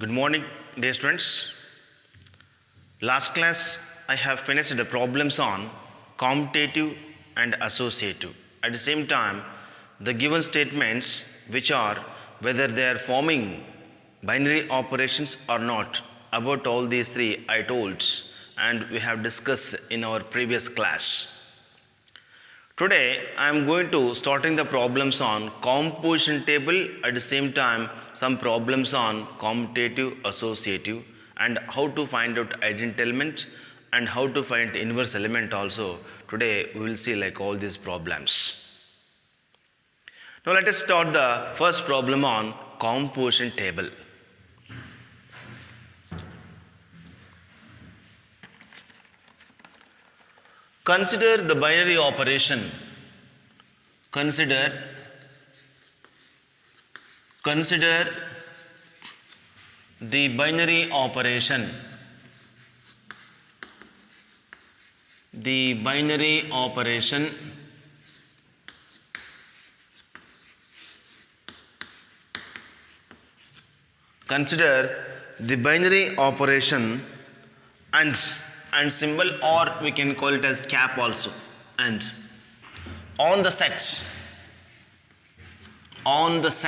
Good morning, dear students. Last class, I have finished the problems on commutative and associative. At the same time, the given statements, which are whether they are forming binary operations or not. About all these three, I told, and we have discussed in our previous class. Today I am going to starting the problems on composition table, at the same time some problems on commutative associative and how to find out identity element and how to find inverse element also. Today we will see like all these problems. Now let us start the first problem on composition table. Consider the binary operation. Consider the binary operation. The binary operation consider the binary operation and symbol, or we can call it as cap also, and on the set on the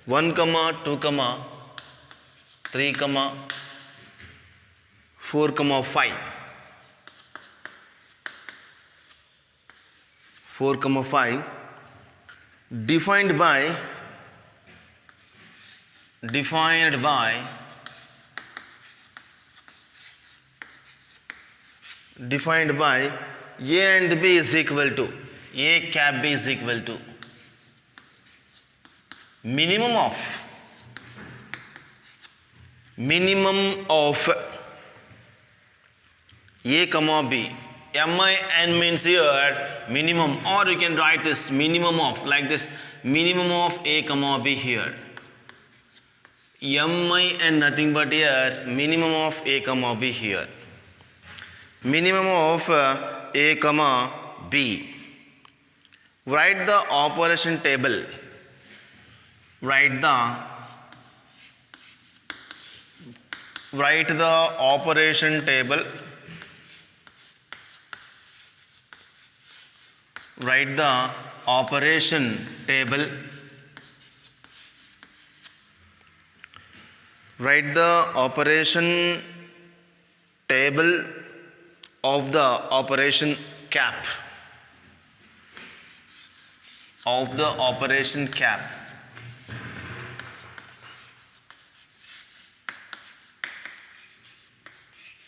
1 comma 2 comma 3 comma 4 comma 5 defined by A and B is equal to A cap B is equal to minimum of A comma B. MIN means here minimum, or you can write this minimum of like this, minimum of A comma B here. MIN nothing but here minimum of A comma B here. Minimum of A comma B. Write the operation table. Write the operation table. Write the operation table. Write the operation table of the operation cap. Of the operation cap.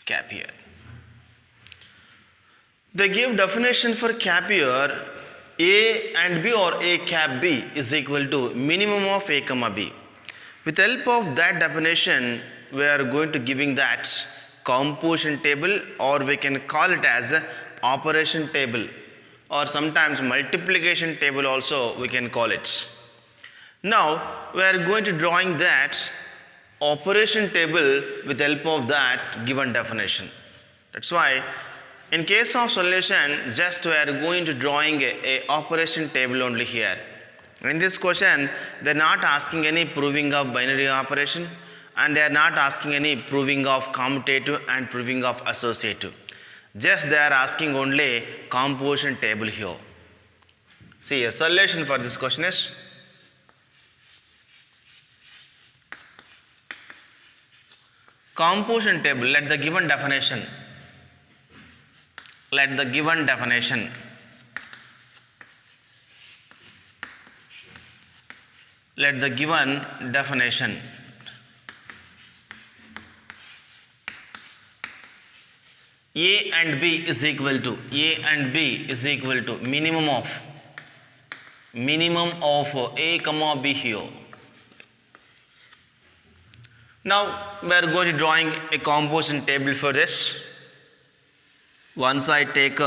Cap here. They give definition for cap here. A and B, or A cap B is equal to minimum of A comma B. With help of that definition, we are going to giving that composition table, or we can call it as operation table, or sometimes multiplication table also we can call it. Now we are going to drawing that operation table with help of that given definition. That's why in case of solution, just we are going to drawing a operation table only here. In this question, they are not asking any proving of binary operation, and they are not asking any proving of commutative and proving of associative. Just they are asking only composition table here. See, a solution for this question is composition table. Let the given definition A and B is equal to minimum of A comma B here. Now we are going to drawing a composition table for this. Once I take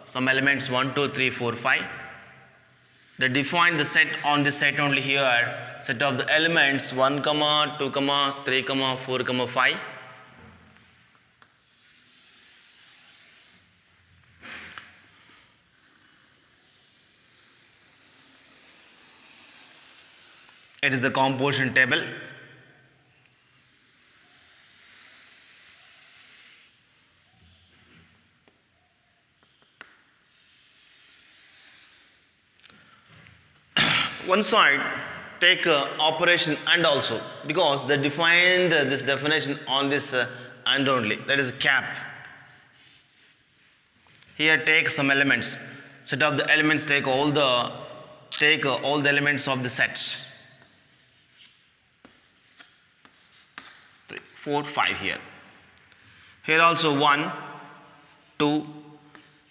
some elements 1, 2, 3, 4, 5. They define the set on this set only here. Set of the elements 1, 2, 3, 4, 5. It is the composition table. One side take operation and also, because they defined this definition on this and only, that is cap. Here take some elements, set of the elements, take all the elements of the sets. 3, 4, 5 here. Here also 1, 2,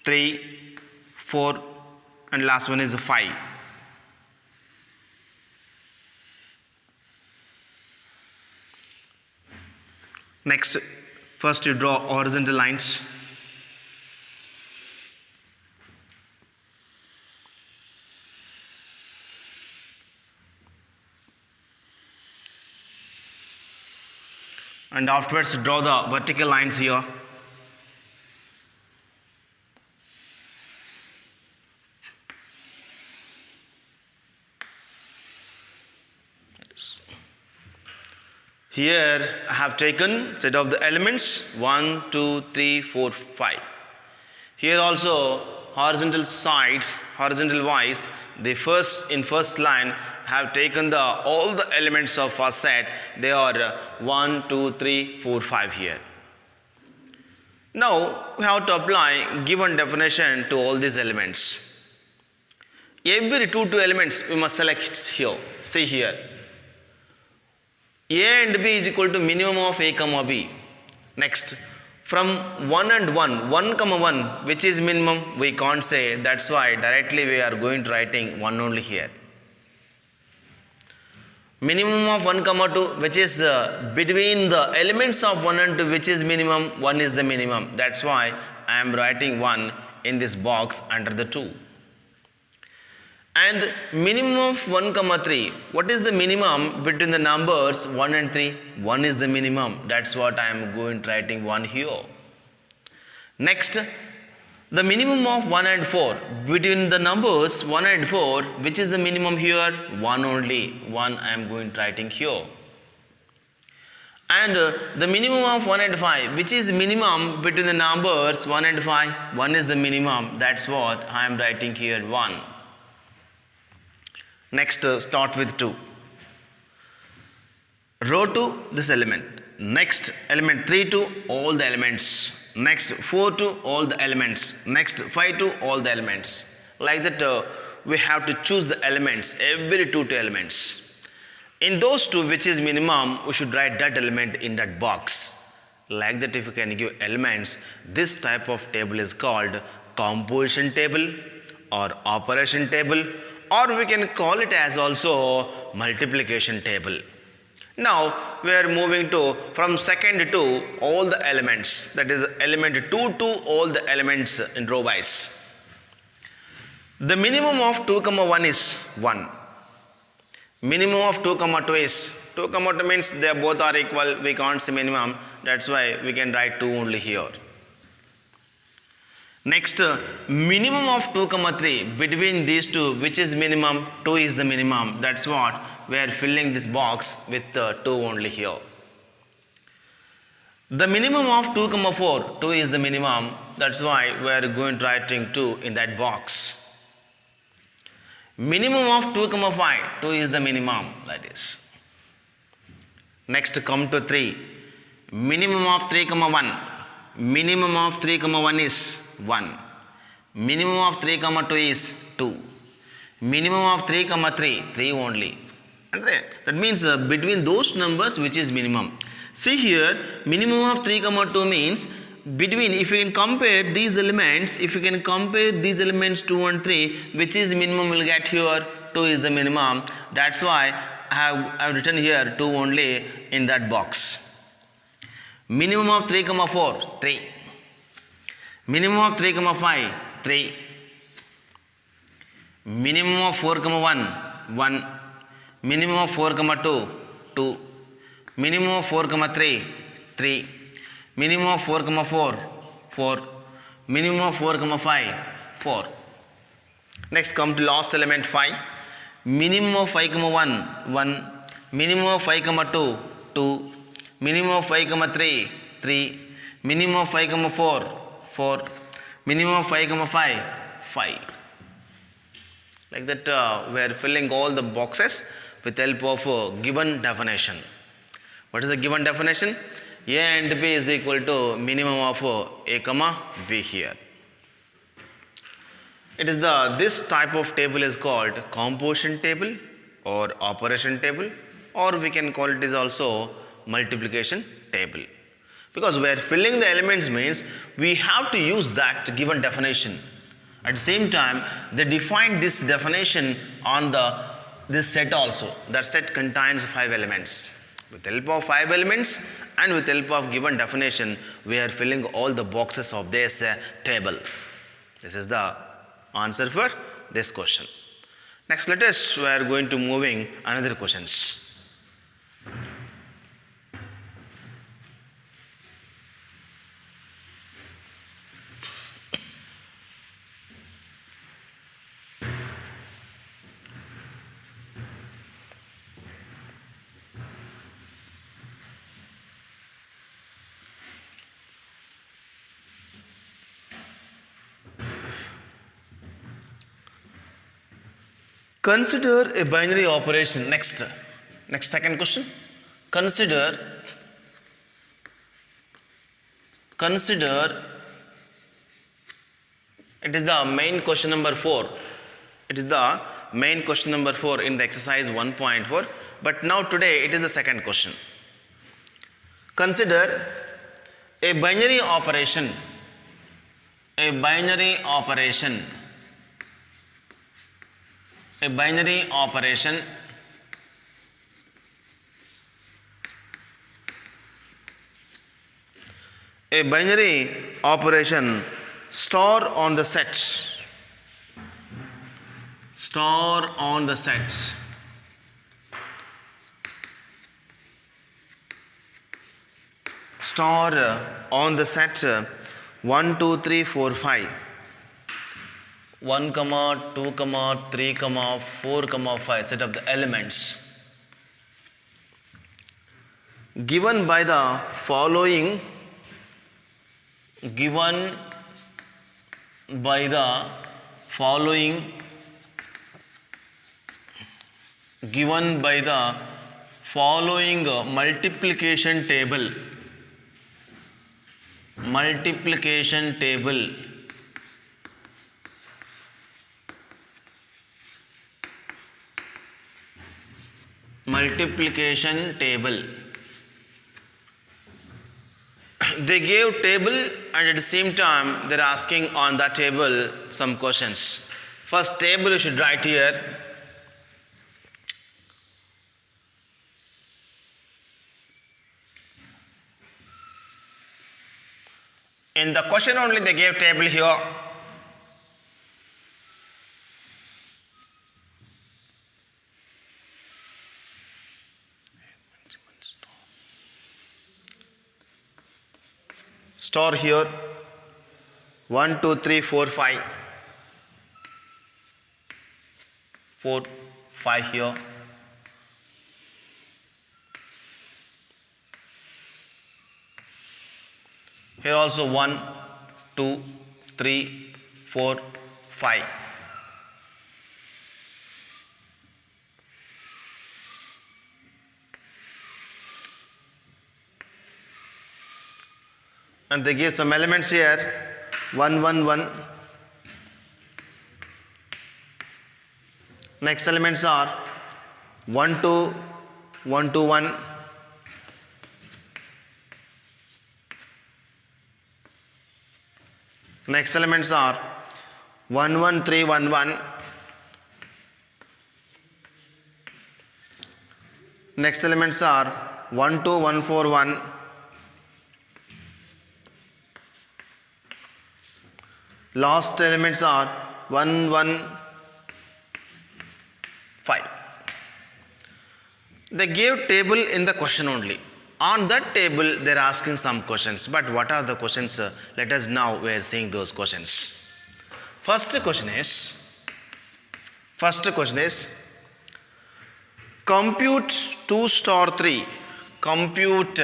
3, 4, and last one is 5. Next, first you draw horizontal lines. And afterwards draw the vertical lines here. Here I have taken set of the elements 1, 2, 3, 4, 5. Here also horizontal sides, horizontal wise, the first line have taken all the elements of first set. They are 1, 2, 3, 4, 5 here. Now we have to apply given definition to all these elements. Every two elements we must select here. See here. A and B is equal to minimum of A comma B. Next, from 1 and 1, 1 comma 1, which is minimum, we can't say. That's why directly we are going to writing 1 only here. Minimum of 1 comma 2, which is between the elements of 1 and 2, which is minimum, 1 is the minimum. That's why I am writing 1 in this box under the 2. And minimum of 1 comma 3. What is the minimum between the numbers 1 and 3? 1 is the minimum. That's what I am going to writing 1 here. Next, the minimum of 1 and 4. Between the numbers 1 and 4, which is the minimum here? 1 only. 1 I am going to writing here. And the minimum of 1 and 5, which is minimum between the numbers 1 and 5. 1 is the minimum. That's what I am writing here 1. Next, start with 2. Row 2, this element. Next, element 3 to all the elements. Next, 4 to all the elements. Next, 5 to all the elements. Like that, we have to choose the elements, every two elements. In those two, which is minimum, we should write that element in that box. Like that, if you can give elements, this type of table is called composition table or operation table, or we can call it as also multiplication table. Now we are moving to from second to all the elements, that is element 2 to all the elements in row wise. The minimum of 2 comma 1 is 1. Minimum of 2 comma 2 is 2 comma 2 means they both are equal, we can't say minimum, that's why we can write 2 only here. Next, minimum of 2 comma 3, between these two, which is minimum, 2 is the minimum. That's what we are filling this box with 2 only here. The minimum of 2 comma 4, 2 is the minimum. That's why we are going to writing 2 in that box. Minimum of 2 comma 5, 2 is the minimum, that is. Next, come to 3. Minimum of 3 comma 1. Minimum of 3 comma 1 is 1. Minimum of 3 comma 2 is 2. Minimum of 3 comma 3, 3 only. That means between those numbers which is minimum. See here, minimum of 3 comma 2 means between, if you can compare these elements, if you can compare these elements 2 and 3, which is minimum will get here, 2 is the minimum. That's why I have written here 2 only in that box. Minimum of 3 comma 4, 3. Minimum of 3 comma 5, 3. Minimum of 4 comma 1, 1. Minimum of 4 comma 2, 2. Minimum of 4 comma 3, 3. Minimum of 4 comma 4, 4. Minimum of 4 comma 5, 4. Next come to last element 5. minimum of 5 comma 1 1, minimum of 5 comma 2 2, minimum of 5 comma 3 3, minimum of 5 comma 4 4, minimum of 5 comma 5 5. Like that we are filling all the boxes with help of given definition. What is the given definition? A and B is equal to minimum of A comma B here. It is this type of table is called composition table or operation table, or we can call it is also multiplication table. Because we are filling the elements means we have to use that given definition. At the same time, they define this definition on this set also. That set contains 5 elements. With the help of 5 elements and with the help of given definition, we are filling all the boxes of this table. This is the answer for this question. Next, let us, we are going to moving another questions. Consider a binary operation. Next second question. Consider it is the main question number 4. It is the main question number 4 in the exercise 1.4. But now today it is the second question. Consider a binary operation. A binary operation. A binary operation store on the set. Store on the set. Store on the set 1 2 3 4 5. 1 comma 2 comma 3 comma 4 comma 5 set of the elements given by the following multiplication table. They gave table and at the same time they are asking on that table some questions. First table you should write here. In the question only they gave table here. Store here 1 2 3 4 5 4 5 here. Here also 1 2 3 4 5. And they give some elements here 1 1 1. Next elements are 1 2 1 2 1. Next elements are 1 1 3 1 1. Next elements are 1 2 1 4 1. Last elements are 1 1 5. They gave table in the question only. On that table they are asking some questions. But what are the questions? Let us now we are seeing those questions. First question is Compute 2 star 3. Compute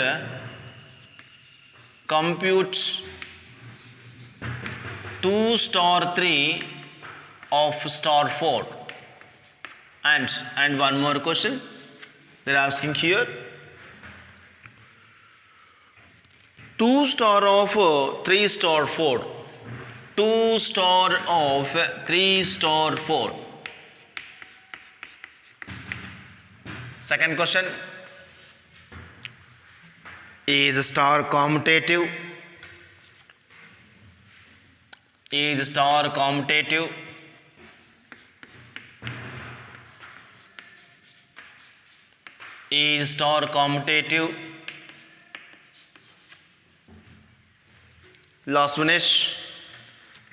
2 star 3 of star 4. And one more question they're asking here. 2 star of 3 star 4. 2 star of 3 star 4. Second question. Is star commutative? Is star commutative? Is star commutative? Last one is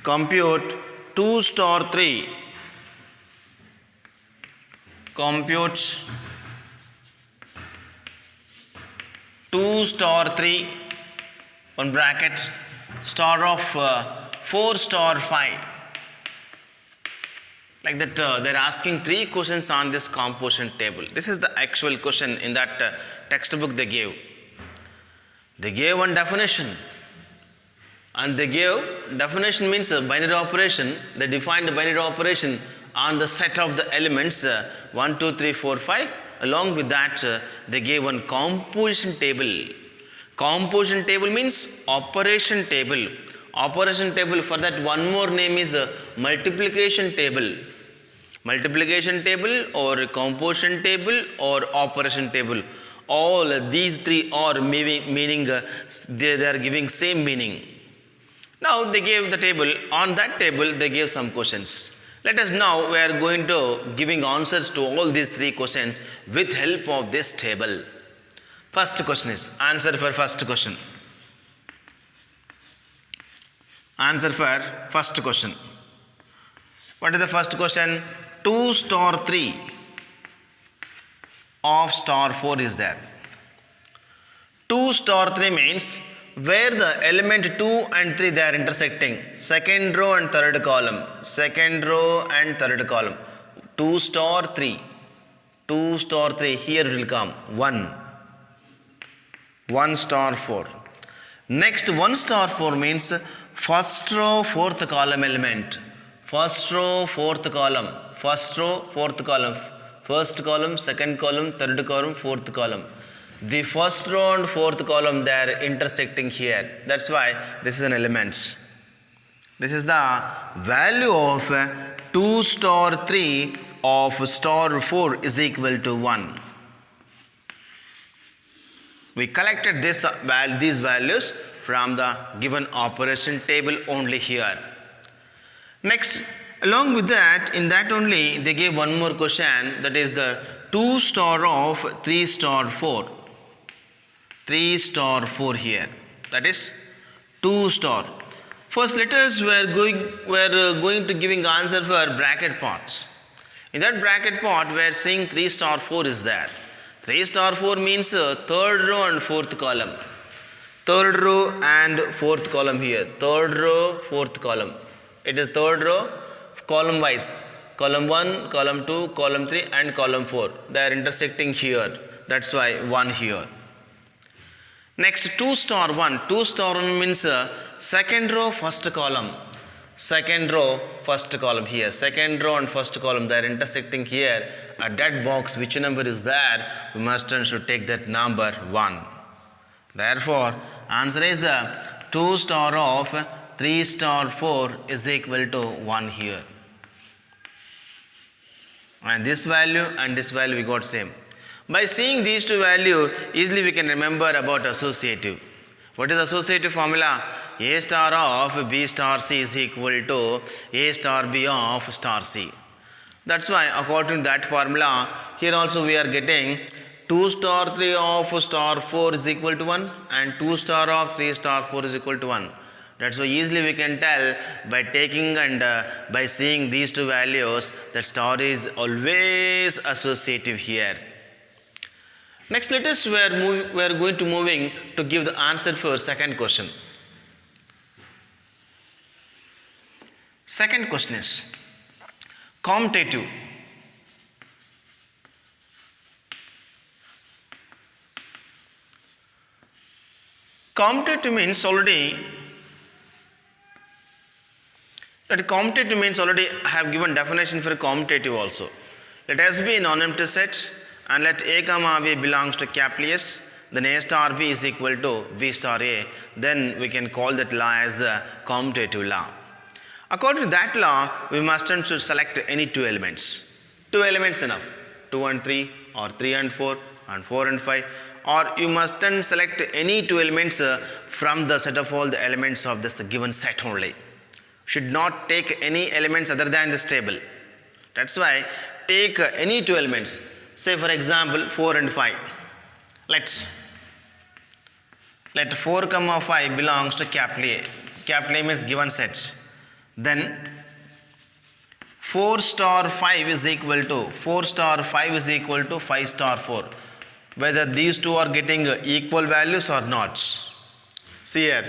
compute 2 star 3. Compute 2 star 3 on bracket star of 4 star 5. Like that, they're asking 3 questions on this composition table. This is the actual question in that textbook they gave. They gave one definition. And they gave definition means a binary operation. They defined the binary operation on the set of the elements 1, 2, 3, 4, 5. Along with that, they gave one composition table. Composition table means operation table. Operation table, for that one more name is multiplication table. Multiplication table or composition table or operation table. All these 3 are meaning they are giving same meaning. Now they gave the table. On that table they gave some questions. Let us now, we are going to giving answers to all these 3 questions with help of this table. First question is, answer for first question. Answer for first question. What is the first question? 2 star 3 of star 4 is there. 2 star 3 means where the element 2 and 3 they are intersecting. Second row and third column. Second row and third column. 2 star 3. 2 star 3. Here it will come 1. 1 star 4. Next 1 star 4 means first row fourth column element. First row fourth column. First row fourth column. First column, second column, third column, fourth column. The first row and fourth column they are intersecting here. That's why this is an element. This is the value of 2 star 3 of star 4 is equal to 1. We collected these values from the given operation table only here. Next, along with that, in that only they gave one more question, that is the 2 star of 3 star 4. 3 star 4 here, that is 2 star. First let us we are going to giving answer for bracket parts. In that bracket part we are seeing 3 star 4 is there. 3 star 4 means third row and fourth column. Third row and fourth column here. Third row, fourth column. It is third row column wise. Column 1, column 2, column 3 and column 4. They are intersecting here. That's why 1 here. Next 2 star 1. 2 star 1 means second row first column. Second row first column here. Second row and first column they are intersecting here. At that box which number is there, we must and should take that number 1. Therefore answer is 2 star of 3 star 4 is equal to 1 here. And this value we got same. By seeing these 2 values, easily we can remember about associative. What is associative formula? A star of B star C is equal to A star B of star C. That's why according to that formula, here also we are getting 2 star 3 of star 4 is equal to 1 and 2 star of 3 star 4 is equal to 1. That's why easily we can tell by taking and by seeing these 2 values that star is always associative here. Next let us we are going to moving to give the answer for second question. Second question is commutative. Commutative means already I have given definition for commutative also. Let S be a non-empty set and let A comma B belongs to capital S, then A star B is equal to B star A. Then we can call that law as the commutative law. According to that law, we must select any two elements. Two elements enough. 2 and 3 or 3 and 4 and 4 and 5, or you must then select any two elements from the set of all the elements of this given set only. Should not take any elements other than this table. That's why take any two elements. Say for example 4 and 5. Let 4 comma 5 belongs to capital A. Capital A means given sets. Then 4 star 5 is equal to 5 star 4. Whether these two are getting equal values or not. See here,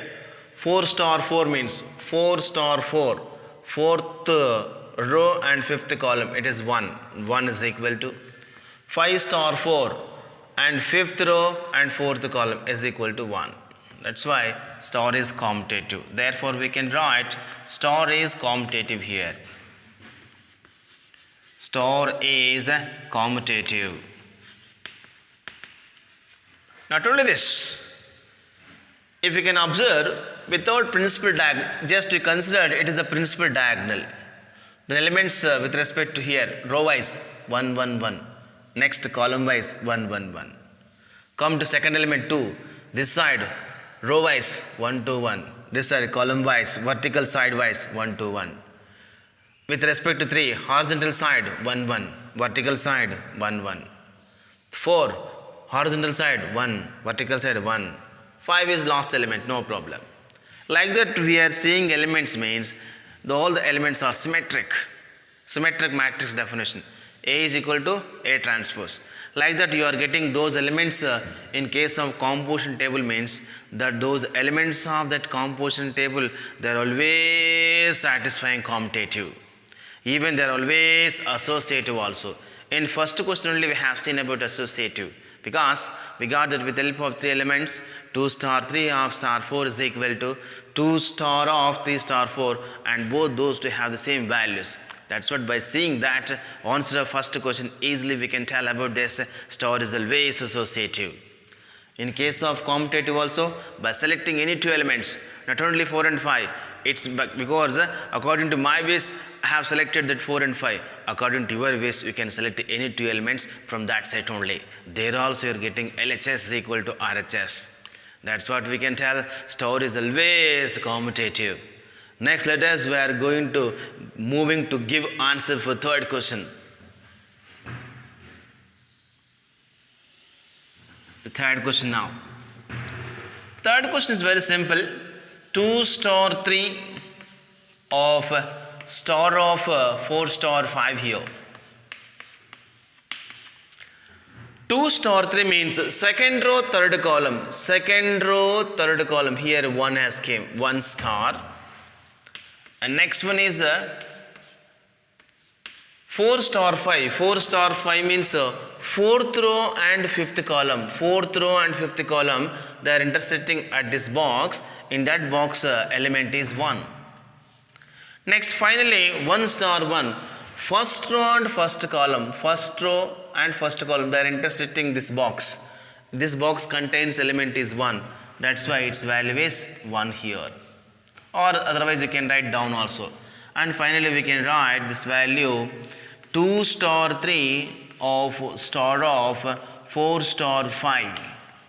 4 star 4 means 4 star 4, fourth row and fifth column, it is 1. 1 is equal to 5 star 4 and fifth row and fourth column is equal to 1. That's why star is commutative. Therefore, we can write star is commutative here. Star is commutative. Not only this, if you can observe without principal diagonal, just to consider it is the principal diagonal. The elements with respect to here, row wise 1 1 1, next column wise 1 1 1. Come to second element 2, this side row wise 1 2 1, this side column wise, vertical side wise 1 2 1. With respect to 3, horizontal side 1 1, vertical side 1 1. 4, horizontal side 1, vertical side 1. 5 is last element, no problem. Like that we are seeing elements means all the elements are symmetric. Symmetric matrix definition. A is equal to A transpose. Like that you are getting those elements in case of composition table means that those elements of that composition table, they are always satisfying commutative. Even they are always associative also. In first question only we have seen about associative, because we got that with the help of 3 elements, 2 star 3 of star 4 is equal to 2 star of 3 star 4, and both those two have the same values. That's what by seeing that answer of first question easily we can tell about this star is always associative. In case of commutative also, by selecting any two elements, not only 4 and 5, it's because according to my ways I have selected that 4 and 5. According to your ways you can select any two elements from that set only. There also you are getting LHS is equal to RHS. That's what we can tell star is always commutative. Next let us we are going to moving to give answer for third question. The third question now. Third question is very simple. 2 star 3 of star of 4 star 5 here. 2 star 3 means second row third column. Second row third column, here 1 has came, 1 star. And next one is 4 star 5. 4 star 5 means fourth row and fifth column. Fourth row and fifth column, they are intersecting at this box. In that box element is 1. Next finally 1 star 1. First row and first column. First row and first column, they are intersecting this box. This box contains element is 1. That's why its value is 1 here. Or otherwise you can write down also. And finally we can write this value 2 star 3 of star of 4 star 5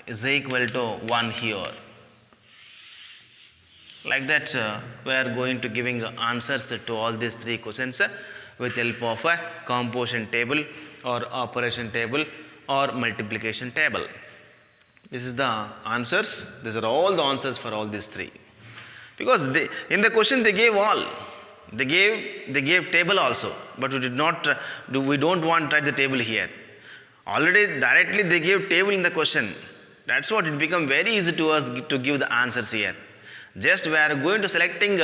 is equal to 1 here. Like that we are going to giving answers to all these 3 questions with help of a composition table or operation table or multiplication table. This is the answers. These are all the answers for all these 3. Because in the question they gave all. They gave table also, but we don't want to write the table here. Already directly they gave table in the question. That's what it become very easy to us to give the answers here. Just we are going to selecting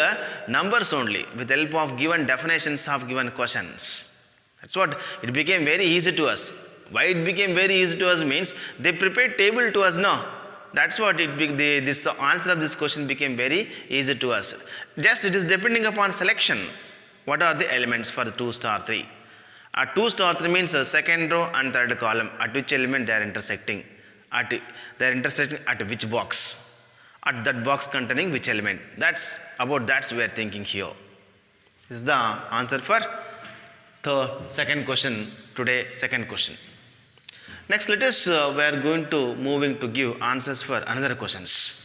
numbers only with the help of given definitions of given questions. That's what it became very easy to us. Why it became very easy to us means they prepared table to us now. that's what this answer of this question became very easy to us. Just it is depending upon selection. What are the elements for the 2 star 3? 2 star 3 means second row and third column. At which element they are intersecting? They are intersecting at which box? At that box containing which element? That's we are thinking here. This is the answer for the second question today. Second question. Next, let us we are going to moving to give answers for another questions.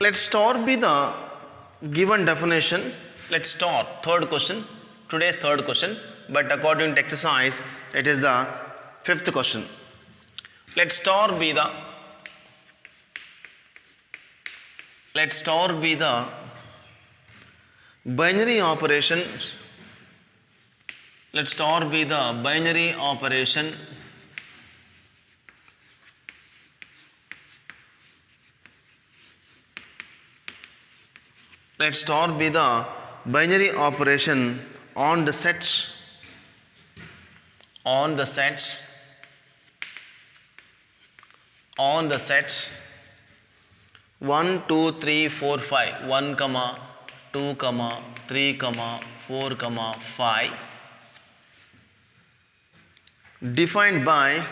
Let's start with the given definition. Let's start third question. Today's third question, but according to exercise, it is the fifth question. Let's start with the binary operation. Let's start with the binary operation. Let's start with the binary operation on the sets. 1, 2, 3, 4, 5. 1, 2, 3, 4, 5. Defined by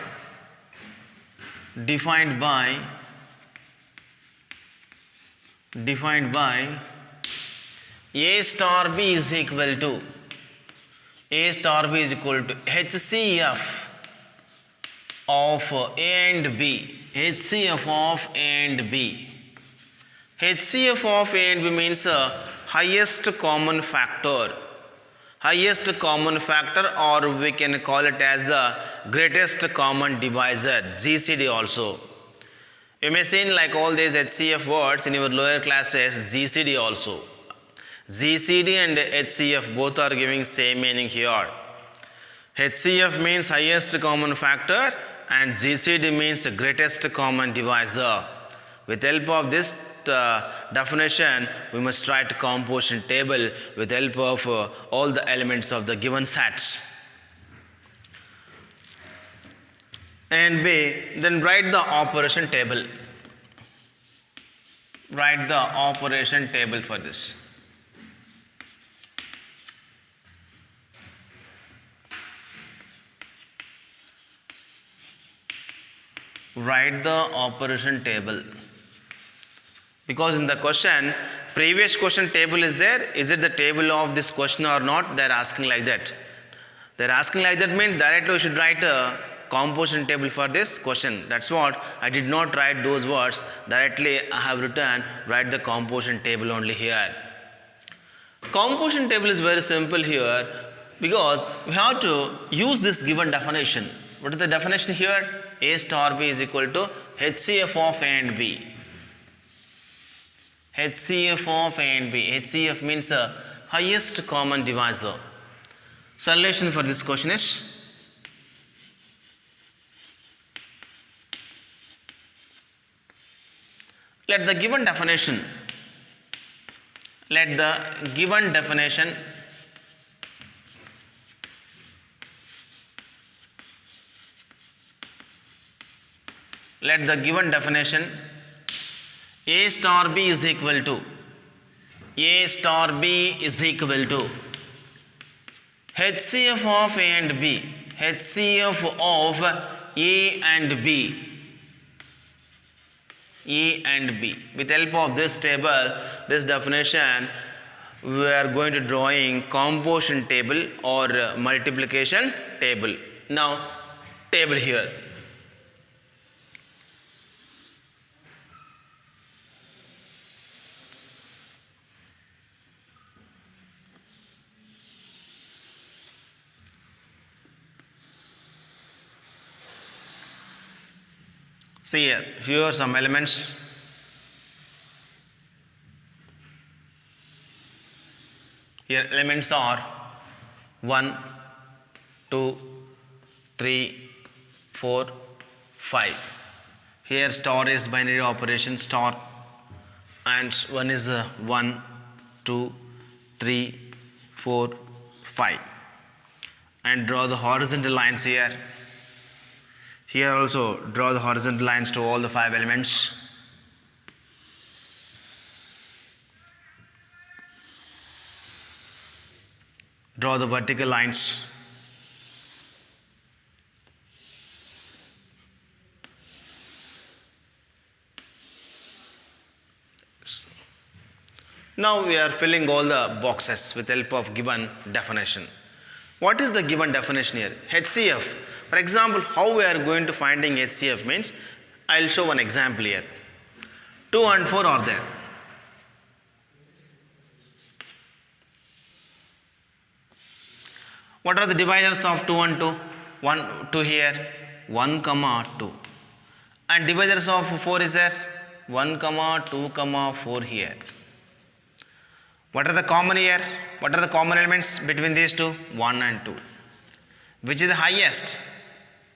A star B is equal to HCF of A and B. HCF of A and B. HCF of A and B means highest common factor. Highest common factor, or we can call it as the greatest common divisor, GCD also. You may see in like all these HCF words in your lower classes, GCD also. GCD and HCF both are giving same meaning here. HCF means highest common factor and GCD means greatest common divisor. With help of this definition, we must write composition table with help of all the elements of the given sets. And B, then write the operation table. Write the operation table for this. Write the operation table. Because in the question, previous question table is there. Is it the table of this question or not? They are asking like that. They are asking like that means directly we should write a composition table for this question. That's what I did not write those words. Directly I have written write the composition table only here. Composition table is very simple here because we have to use this given definition. What is the definition here? A star B is equal to HCF of A and B. HCF of A and B. HCF means highest common divisor. Solution for this question is let the given definition A star B is equal to HCF of A and B. HCF of A and B. With help of this table, this definition, we are going to drawing composition table or multiplication table. Now, table here. See here are some elements. Here elements are 1, 2, 3, 4, 5. Here star is binary operation star, and one is 1, 2, 3, 4, 5. And draw the horizontal lines here. Here also draw the horizontal lines to all the 5 elements. Draw the vertical lines. Now we are filling all the boxes with help of given definition. What is the given definition here? HCF. For example, how we are going to finding HCF means, I will show one example here. 2 and 4 are there. What are the divisors of 2 and 2? 1, 2 here, 1, 2. And divisors of 4 is as 1, 2, 4 here. What are the common here? What are the common elements between these two? 1 and 2. Which is the highest?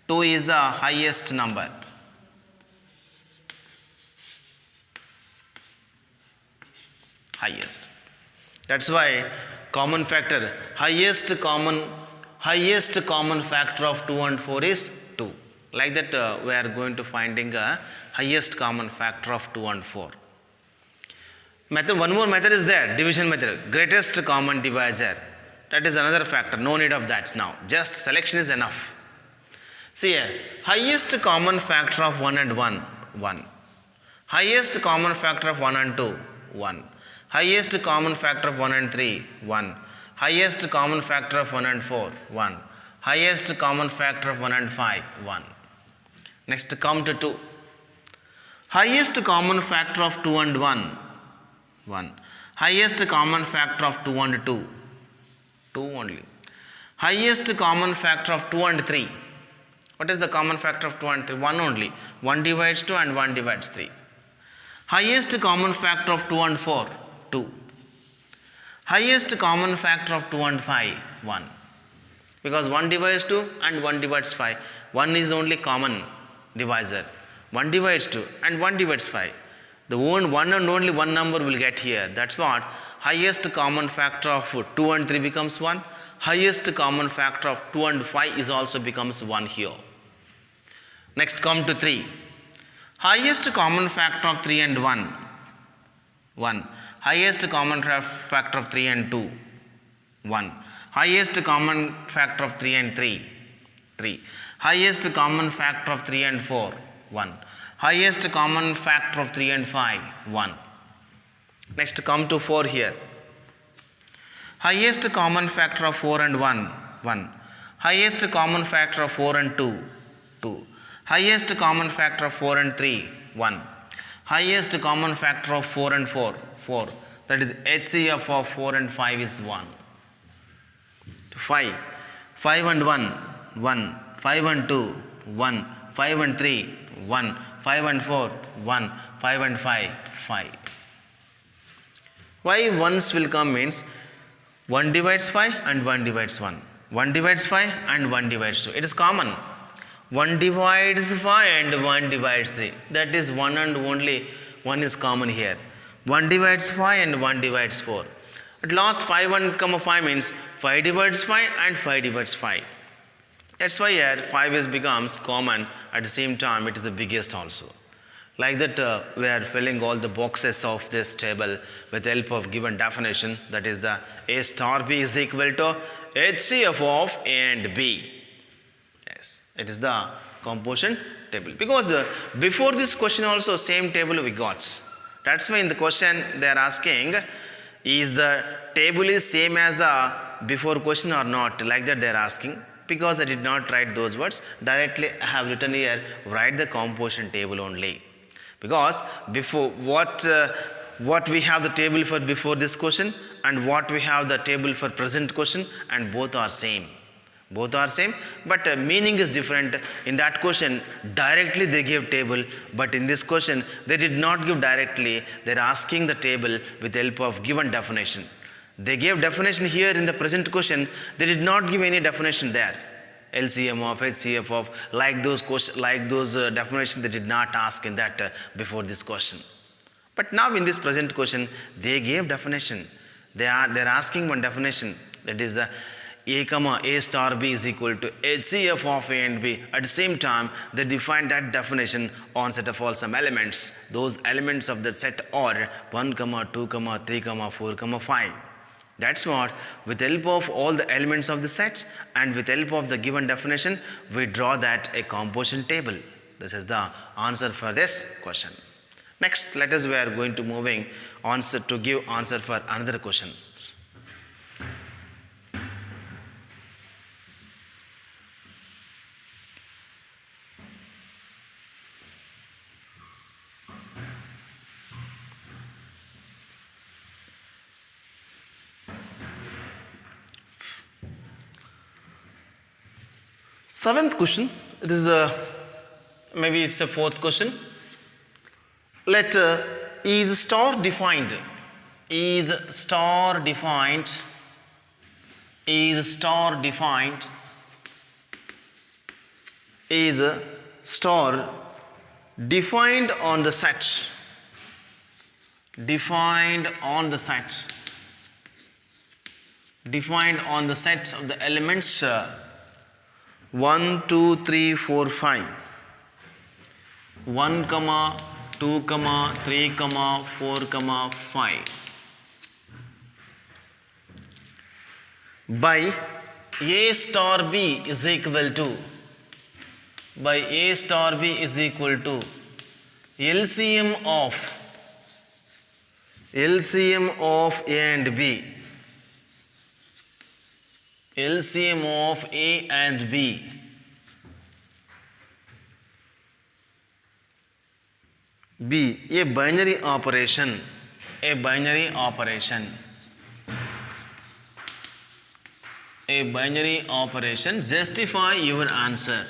2 is the highest number. Highest. That's why common factor, highest common factor of 2 and 4 is 2. Like that we are going to finding a highest common factor of 2 and 4. Method, one more method is there, division method, greatest common divisor. That is another factor, no need of that now, just selection is enough. See here, highest common factor of 1 and 1, 1. Highest common factor of 1 and 2, 1. Highest common factor of 1 and 3, 1. Highest common factor of 1 and 4, 1. Highest common factor of 1 and 5, 1. Next come to 2. Highest common factor of 2 and 1, 1. Highest common factor of 2 and 2, 2 only. Highest common factor of 2 and 3. What is the common factor of 2 and 3? 1 only. 1 divides 2 and 1 divides 3. Highest common factor of 2 and 4, 2. Highest common factor of 2 and 5, 1. Because 1 divides 2 and 1 divides 5. 1 is only common divisor. 1 divides 2 and 1 divides 5. The one and only one number will get here. That's what highest common factor of 2 and 3 becomes 1. Highest common factor of 2 and 5 is also becomes 1 here. Next come to 3. Highest common factor of 3 and 1, 1. Highest common factor of 3 and 2, 1. Highest common factor of 3 and 3, 3. Highest common factor of 3 and 4, 1. Highest common factor of 3 and 5, 1. Next come to 4 here. Highest common factor of 4 and 1, 1. Highest common factor of 4 and 2, 2. Highest common factor of 4 and 3, 1. Highest common factor of 4 and 4, 4. That is HCF of 4 and 5 is 1. 5. 5 and 1, 1. 5 and 2, 1. 5 and 3, 1. 5 and 4, 1. 5 and 5, 5. Why ones will come means 1 divides 5 and 1 divides 1. 1 divides 5 and 1 divides 2. It is common. 1 divides 5 and 1 divides 3. That is one and only one is common here. 1 divides 5 and 1 divides 4. At last 5 and 5 means 5 divides 5 and 5 divides 5. That's why here 5 is becomes common, at the same time it is the biggest also. Like that we are filling all the boxes of this table with help of given definition, that is the A star B is equal to HCF of A and B. Yes, it is the composition table. Because before this question also same table we got. That's why in the question they are asking, is the table is same as the before question or not? Like that they are asking. Because I did not write those words, directly I have written here, write the composition table only. Because before what we have the table for before this question and what we have the table for present question, and both are same. Both are same, but meaning is different. In that question, directly they gave table, but in this question, they did not give directly. They're asking the table with the help of given definition. They gave definition here in the present question. They did not give any definition there. LCM of, HCF of, like those definitions they did not ask in that before this question. But now in this present question, they gave definition. They're asking one definition, that is A comma A star B is equal to HCF of A and B. At the same time, they define that definition on set of all some elements. Those elements of the set are 1 comma 2 comma 3 comma 4 comma 5. That's what, with the help of all the elements of the sets and with the help of the given definition, we draw that a composition table. This is the answer for this question. Next, let us, we are going to moving answer to give answer for another question. Seventh question, it is maybe it's the fourth question. Let is star defined, is star defined, is star defined, is star defined on the set, defined on the set, defined on the set of the elements 1, 2, 3, 4, 5. 1 comma 2 comma 3 comma 4 comma 5. By A star B is equal to, by A star B is equal to LCM of A and B. LCM of A and B. B, a binary operation, a binary operation, a binary operation. Justify your answer.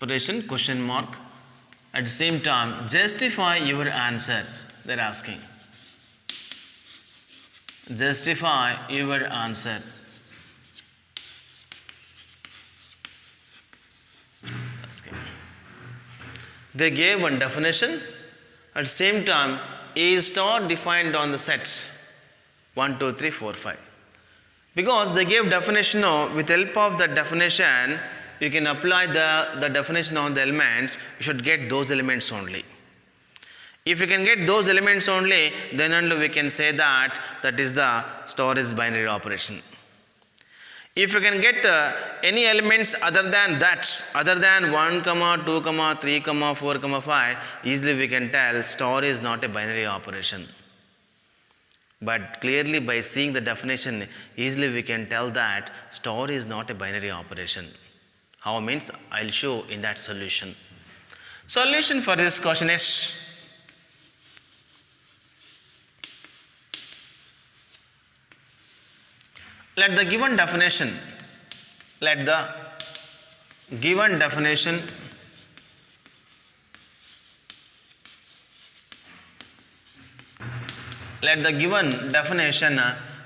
Operation question mark. At the same time, justify your answer. They're asking. Justify your answer. Asking. They gave one definition. At the same time, A star defined on the sets 1, 2, 3, 4, 5. Because they gave definition of, with help of the definition, you can apply the definition on the elements. You should get those elements only. If you can get those elements only, then only we can say that that is the star is binary operation. If you can get any elements other than that, other than 1, 2, 3, 4, 5, easily we can tell star is not a binary operation. But clearly by seeing the definition, easily we can tell that star is not a binary operation. How means I'll show in that solution. Solution for this question is, let the given definition, let the given definition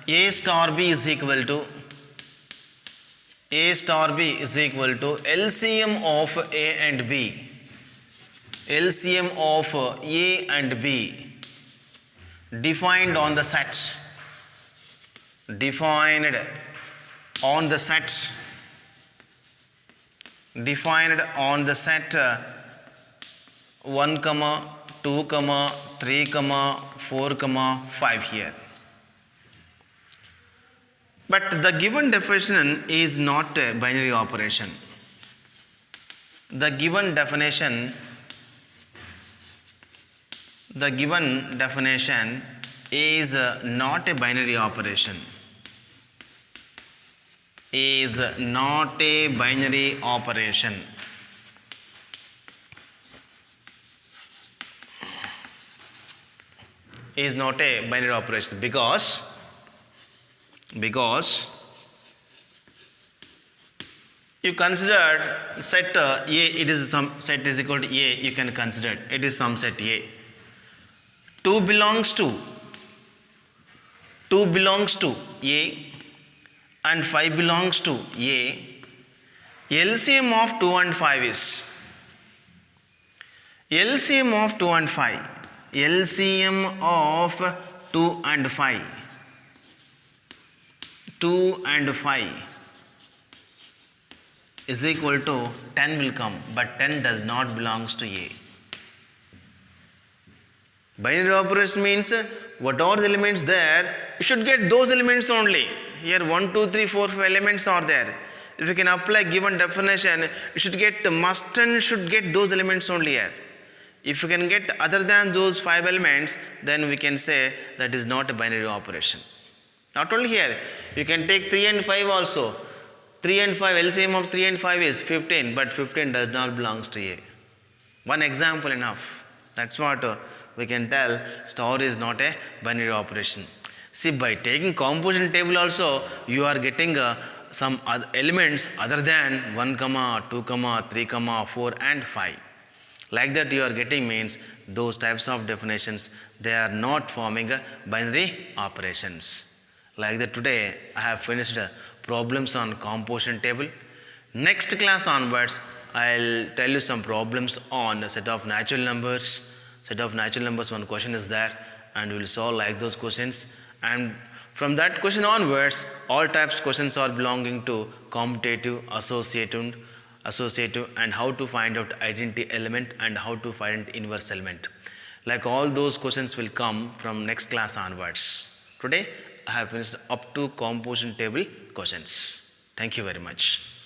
A star B is equal to LCM of A and B. LCM of A and B defined on the set. Defined on the set 1, 2, 3, 4, 5 here. But the given definition is not a binary operation. The given definition is not a binary operation. Is not a binary operation. Is not a binary operation because because you considered set A, it is some set is equal to A, you can consider it is some set A. 2 belongs to A and 5 belongs to A. LCM of 2 and 5 is LCM of 2 and 5. LCM of 2 and 5. 2 and 5 is equal to 10 will come, but 10 does not belongs to A. Binary operation means whatever the elements there, you should get those elements only. Here 1, 2, 3, 4, 5 elements are there. If you can apply given definition, you should get must and should get those elements only here. If you can get other than those 5 elements, then we can say that is not a binary operation. Not only here, you can take 3 and 5 also. 3 and 5, LCM of 3 and 5 is 15, but 15 does not belongs to A. One example enough. That's what we can tell star is not a binary operation. See, by taking composition table also, you are getting some other elements other than 1, 2, 3, 4 and 5. Like that you are getting means those types of definitions, they are not forming a binary operations. Like that today I have finished problems on composition table. Next class onwards, I'll tell you some problems on a set of natural numbers. Set of natural numbers, one question is there, and we will solve like those questions. And from that question onwards, all types of questions are belonging to commutative, associative, and how to find out identity element and how to find inverse element. Like all those questions will come from next class onwards. Today I have finished up to composition table questions. Thank you very much.